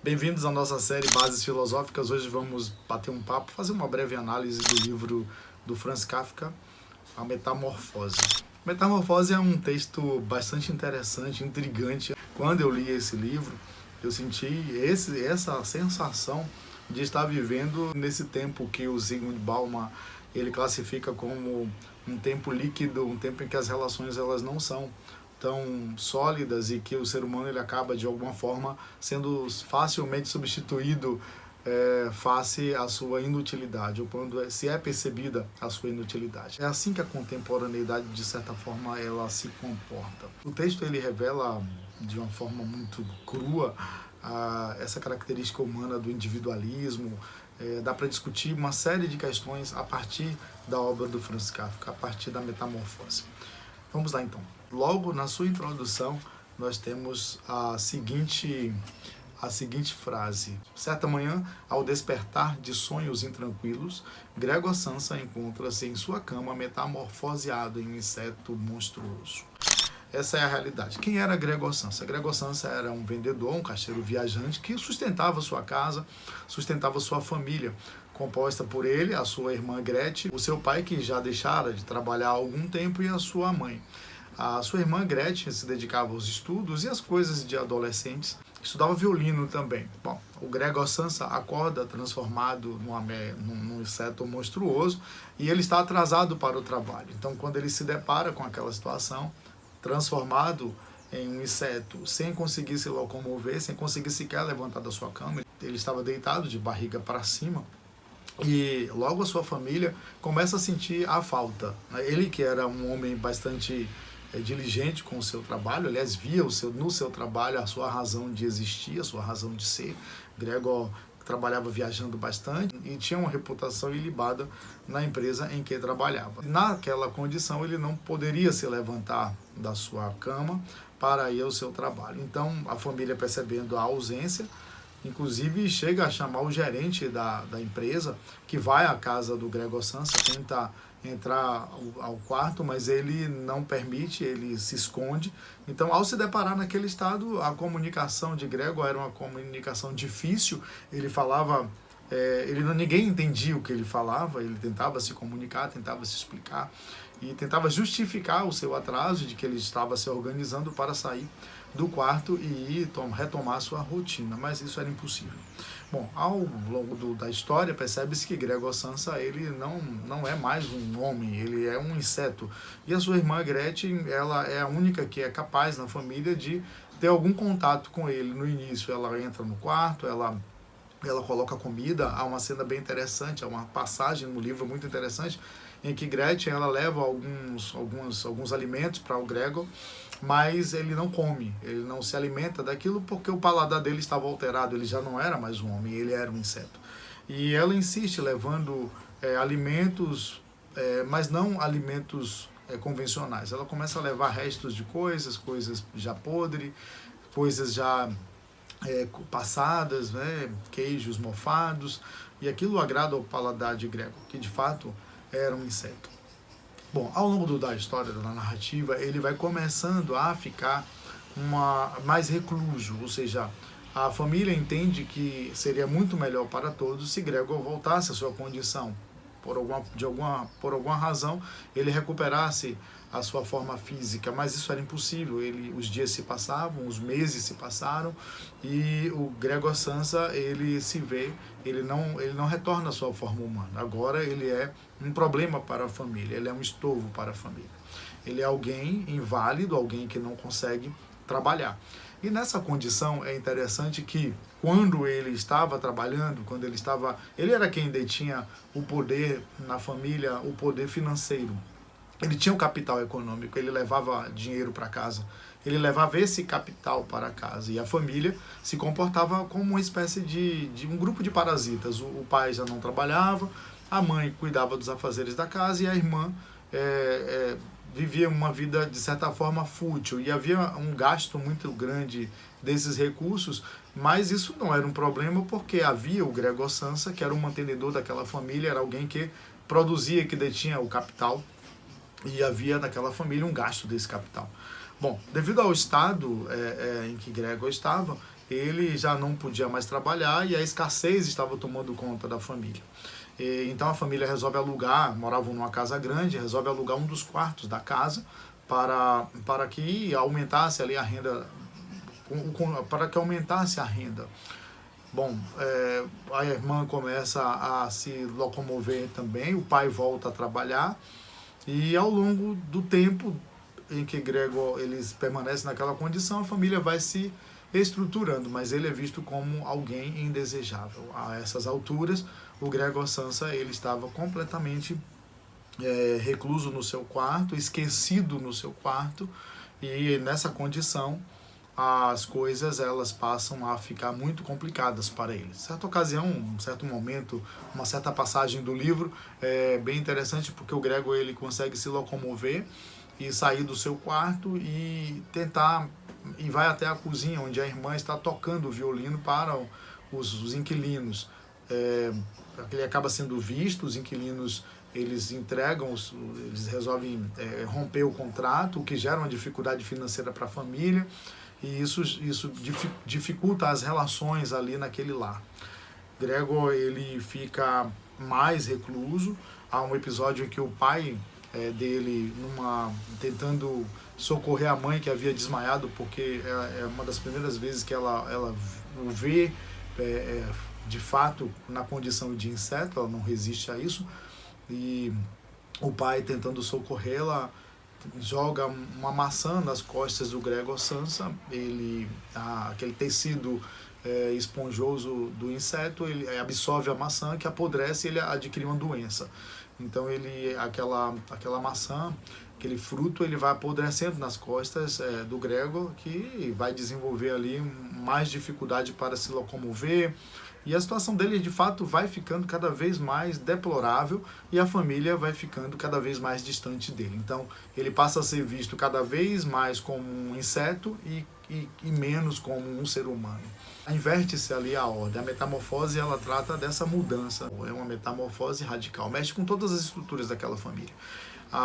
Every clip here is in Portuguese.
Bem-vindos à nossa série Bases Filosóficas. Hoje vamos bater um papo, fazer uma breve análise do livro do Franz Kafka, A Metamorfose. Metamorfose é um texto bastante interessante, intrigante. Quando eu li esse livro, eu senti essa sensação de estar vivendo nesse tempo que o Zygmunt Bauman ele classifica como um tempo líquido, um tempo em que as relações elas não são tão sólidas e que o ser humano ele acaba de alguma forma sendo facilmente substituído face à sua inutilidade, ou quando se é percebida a sua inutilidade. É assim que a contemporaneidade, de certa forma, ela se comporta. O texto ele revela de uma forma muito crua essa característica humana do individualismo. Dá para discutir uma série de questões a partir da obra do Franz Kafka, a partir da Metamorfose. Vamos lá então. Logo na sua introdução, nós temos a seguinte frase. Certa manhã, ao despertar de sonhos intranquilos, Gregor Samsa encontra-se em sua cama metamorfoseado em um inseto monstruoso. Essa é a realidade. Quem era Gregor Samsa? Gregor Samsa era um vendedor, um caixeiro viajante que sustentava sua casa, sustentava sua família, composta por ele, a sua irmã Gretchen, o seu pai que já deixara de trabalhar há algum tempo e a sua mãe. A sua irmã Gretchen se dedicava aos estudos e às coisas de adolescentes. Estudava violino também. Bom, o Gregor Samsa acorda transformado num inseto monstruoso e ele está atrasado para o trabalho. Então, quando ele se depara com aquela situação, transformado em um inseto, sem conseguir se locomover, sem conseguir sequer levantar da sua cama, ele estava deitado de barriga para cima. E logo a sua família começa a sentir a falta. Ele, que era um homem bastante diligente com o seu trabalho, aliás, via no seu trabalho a sua razão de existir, a sua razão de ser. Gregor trabalhava viajando bastante e tinha uma reputação ilibada na empresa em que trabalhava. Naquela condição, ele não poderia se levantar da sua cama para ir ao seu trabalho. Então, a família, percebendo a ausência, inclusive chega a chamar o gerente da empresa, que vai à casa do Gregor Samsa, tenta entrar ao quarto, mas ele não permite, ele se esconde. Então, ao se deparar naquele estado, a comunicação de Gregor era uma comunicação difícil. Ele falava, ninguém entendia o que ele falava, ele tentava se comunicar, tentava se explicar e tentava justificar o seu atraso de que ele estava se organizando para sair do quarto e retomar sua rotina, mas isso era impossível. Bom, ao longo da história, percebe-se que Gregor Samsa ele não é mais um homem, ele é um inseto. E a sua irmã Gretchen, ela é a única que é capaz na família de ter algum contato com ele. No início, ela entra no quarto, ela coloca comida. Há uma cena bem interessante, há uma passagem no livro muito interessante, em que Gretchen ela leva alguns alimentos para o Gregor, mas ele não come, ele não se alimenta daquilo porque o paladar dele estava alterado, ele já não era mais um homem, ele era um inseto. E ela insiste levando alimentos, mas não alimentos convencionais. Ela começa a levar restos de coisas já podres, coisas já passadas, né, queijos mofados, e aquilo agrada ao paladar de Gregor, que de fato era um inseto. Bom, ao longo da história, da narrativa, ele vai começando a ficar mais recluso, ou seja, a família entende que seria muito melhor para todos se Gregor voltasse à sua condição. Por alguma razão, ele recuperasse a sua forma física, mas isso era impossível. Os dias se passavam, os meses se passaram e o Gregor Samsa ele não retorna à sua forma humana. Agora ele é um problema para a família, ele é um estorvo para a família. Ele é alguém inválido, alguém que não consegue trabalhar. E nessa condição é interessante que quando ele estava trabalhando, ele era quem detinha o poder na família, o poder financeiro. Ele tinha o capital econômico, ele levava dinheiro para casa, ele levava esse capital para casa e a família se comportava como uma espécie de um grupo de parasitas. O pai já não trabalhava, a mãe cuidava dos afazeres da casa e a irmã vivia uma vida, de certa forma, fútil. E havia um gasto muito grande desses recursos, mas isso não era um problema porque havia o Gregor Samsa, que era o mantenedor daquela família, era alguém que produzia, que detinha o capital, e havia naquela família um gasto desse capital. Bom, devido ao estado em que Gregor estava, ele já não podia mais trabalhar e a escassez estava tomando conta da família. Então a família resolve alugar, moravam numa casa grande, resolve alugar um dos quartos da casa para que aumentasse ali a renda, para que aumentasse a renda. Bom, a irmã começa a se locomover também, o pai volta a trabalhar e ao longo do tempo em que Gregor eles permanecem naquela condição, a família vai se estruturando, mas ele é visto como alguém indesejável. A essas alturas, o Gregor Samsa ele estava completamente recluso no seu quarto, esquecido no seu quarto, e nessa condição as coisas elas passam a ficar muito complicadas para ele. Certa ocasião, um certo momento, uma certa passagem do livro é bem interessante porque o Gregor ele consegue se locomover e sair do seu quarto e tentar e vai até a cozinha onde a irmã está tocando o violino para os inquilinos. Ele acaba sendo visto, os inquilinos eles entregam, eles resolvem romper o contrato, o que gera uma dificuldade financeira para a família. E isso dificulta as relações ali naquele lar. Gregor ele fica mais recluso. Há um episódio em que o pai dele, tentando socorrer a mãe que havia desmaiado, porque é uma das primeiras vezes que ela o vê de fato na condição de inseto, ela não resiste a isso. E o pai, tentando socorrê-la, joga uma maçã nas costas do Gregor Samsa. Aquele tecido esponjoso do inseto, ele absorve a maçã, que apodrece e ele adquire uma doença. Então aquela maçã, aquele fruto, ele vai apodrecendo nas costas do Gregor, que vai desenvolver ali mais dificuldade para se locomover. E a situação dele, de fato, vai ficando cada vez mais deplorável e a família vai ficando cada vez mais distante dele. Então, ele passa a ser visto cada vez mais como um inseto e menos como um ser humano. Inverte-se ali a ordem. A metamorfose, ela trata dessa mudança. É uma metamorfose radical. Mexe com todas as estruturas daquela família.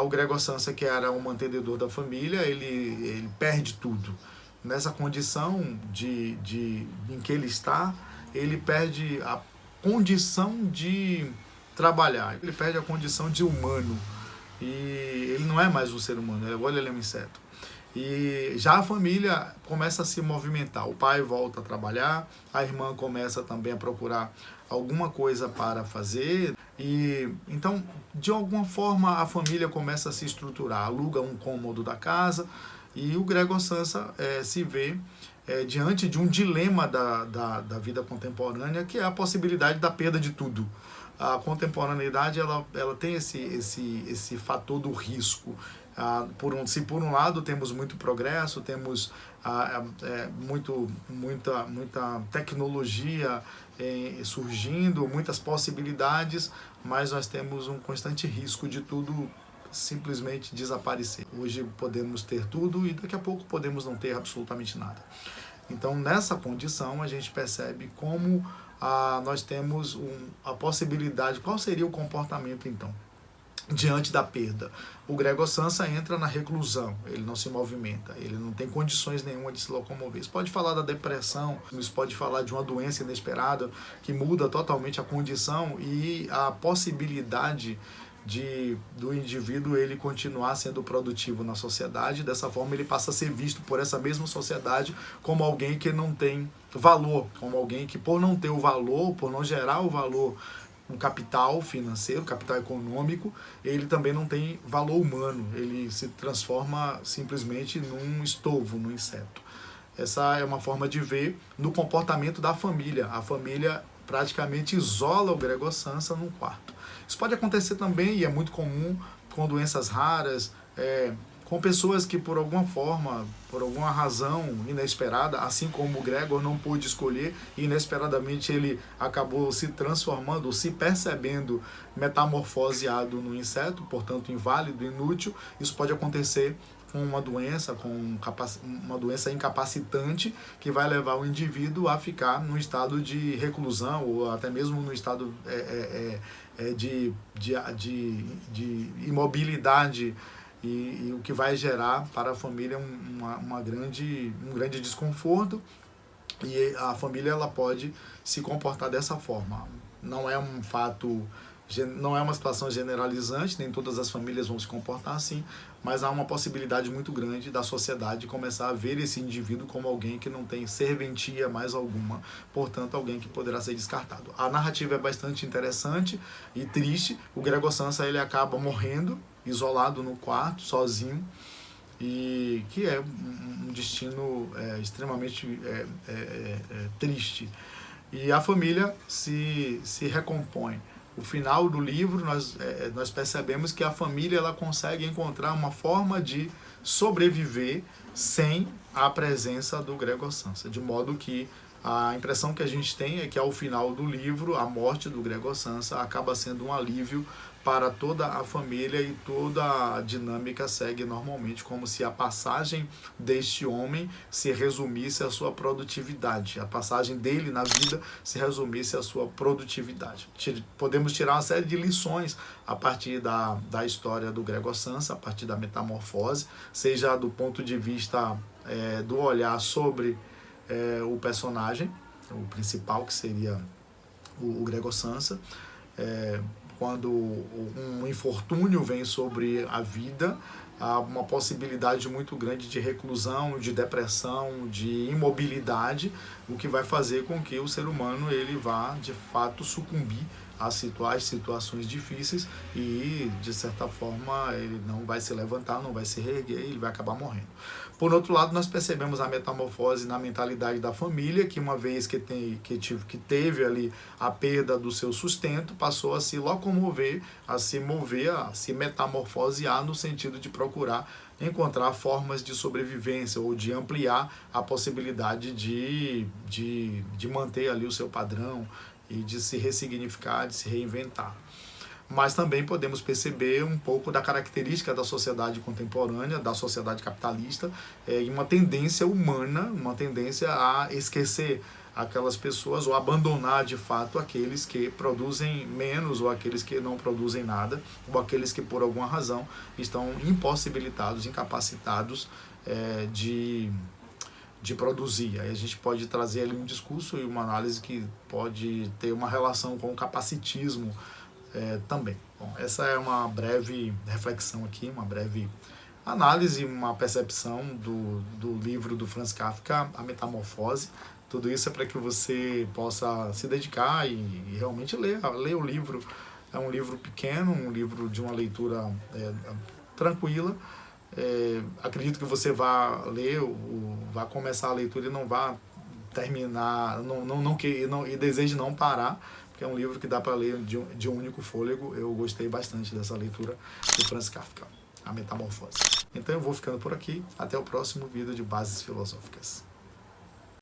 O Gregor Samsa, que era um mantenedor da família, ele perde tudo. Nessa condição em que ele está, ele perde a condição de trabalhar, ele perde a condição de humano, e ele não é mais um ser humano, agora ele é um inseto. E já a família começa a se movimentar, o pai volta a trabalhar, a irmã começa também a procurar alguma coisa para fazer, e então de alguma forma a família começa a se estruturar, aluga um cômodo da casa, e o Gregor Samsa se vê diante de um dilema da vida contemporânea, que é a possibilidade da perda de tudo. A contemporaneidade ela tem esse fator do risco. Se por um lado temos muito progresso, temos muita tecnologia surgindo, muitas possibilidades, mas nós temos um constante risco de tudo simplesmente desaparecer. Hoje podemos ter tudo e daqui a pouco podemos não ter absolutamente nada. Então, nessa condição, a gente percebe como nós temos a possibilidade. Qual seria o comportamento, então, diante da perda? O Gregor Samsa entra na reclusão, ele não se movimenta, ele não tem condições nenhuma de se locomover. Isso pode falar da depressão, isso pode falar de uma doença inesperada que muda totalmente a condição e a possibilidade do indivíduo ele continuar sendo produtivo na sociedade. Dessa forma ele passa a ser visto por essa mesma sociedade como alguém que não tem valor, como alguém que, por não ter o valor, por não gerar o valor, um capital financeiro, capital econômico, ele também não tem valor humano, ele se transforma simplesmente num estorvo, num inseto. Essa é uma forma de ver no comportamento da família. A família praticamente isola o Gregor Samsa num quarto. Isso pode acontecer também, e é muito comum, com doenças raras, com pessoas que por alguma forma, por alguma razão inesperada, assim como o Gregor não pôde escolher, e inesperadamente ele acabou se transformando, se percebendo metamorfoseado no inseto, portanto inválido, inútil. Isso pode acontecer com uma doença incapacitante, que vai levar o indivíduo a ficar num estado de reclusão, ou até mesmo no estado de imobilidade, e o que vai gerar para a família um grande desconforto E a família ela pode se comportar dessa forma. Não é um fato, não é uma situação generalizante, nem todas as famílias vão se comportar assim, mas há uma possibilidade muito grande da sociedade começar a ver esse indivíduo como alguém que não tem serventia mais alguma, portanto alguém que poderá ser descartado. A narrativa é bastante interessante e triste. O Gregor Samsa ele acaba morrendo, isolado no quarto, sozinho, e que é um destino extremamente triste. E a família se recompõe. O final do livro, nós percebemos que a família ela consegue encontrar uma forma de sobreviver sem a presença do Gregor Samsa, de modo que a impressão que a gente tem é que ao final do livro, a morte do Gregor Samsa acaba sendo um alívio para toda a família e toda a dinâmica segue normalmente, como se a passagem deste homem se resumisse à sua produtividade, a passagem dele na vida se resumisse à sua produtividade. Podemos tirar uma série de lições a partir da história do Gregor Samsa, a partir da metamorfose, seja do ponto de vista do olhar sobre o personagem, o principal, que seria o Gregor Samsa, quando um infortúnio vem sobre a vida, há uma possibilidade muito grande de reclusão, de depressão, de imobilidade, o que vai fazer com que o ser humano ele vá, de fato, sucumbir às situações difíceis e, de certa forma, ele não vai se levantar, não vai se reerguer, ele vai acabar morrendo. Por outro lado, nós percebemos a metamorfose na mentalidade da família, que uma vez que teve ali a perda do seu sustento, passou a se locomover, a se mover, a se metamorfosear no sentido de procurar encontrar formas de sobrevivência ou de ampliar a possibilidade de manter ali o seu padrão e de se ressignificar, de se reinventar. Mas também podemos perceber um pouco da característica da sociedade contemporânea, da sociedade capitalista, e uma tendência humana, uma tendência a esquecer aquelas pessoas ou abandonar de fato aqueles que produzem menos ou aqueles que não produzem nada ou aqueles que por alguma razão estão impossibilitados, incapacitados de produzir. Aí a gente pode trazer ali um discurso e uma análise que pode ter uma relação com o capacitismo também. Bom, essa é uma breve reflexão aqui, uma breve análise, uma percepção do livro do Franz Kafka, A Metamorfose. Tudo isso é para que você possa se dedicar e realmente ler o livro. É um livro pequeno, um livro de uma leitura tranquila. Acredito que você vá ler, vá começar a leitura e não vá terminar, e deseje não parar, porque é um livro que dá para ler de um único fôlego. Eu gostei bastante dessa leitura do Franz Kafka, A Metamorfose. Então eu vou ficando por aqui. Até o próximo vídeo de Bases Filosóficas.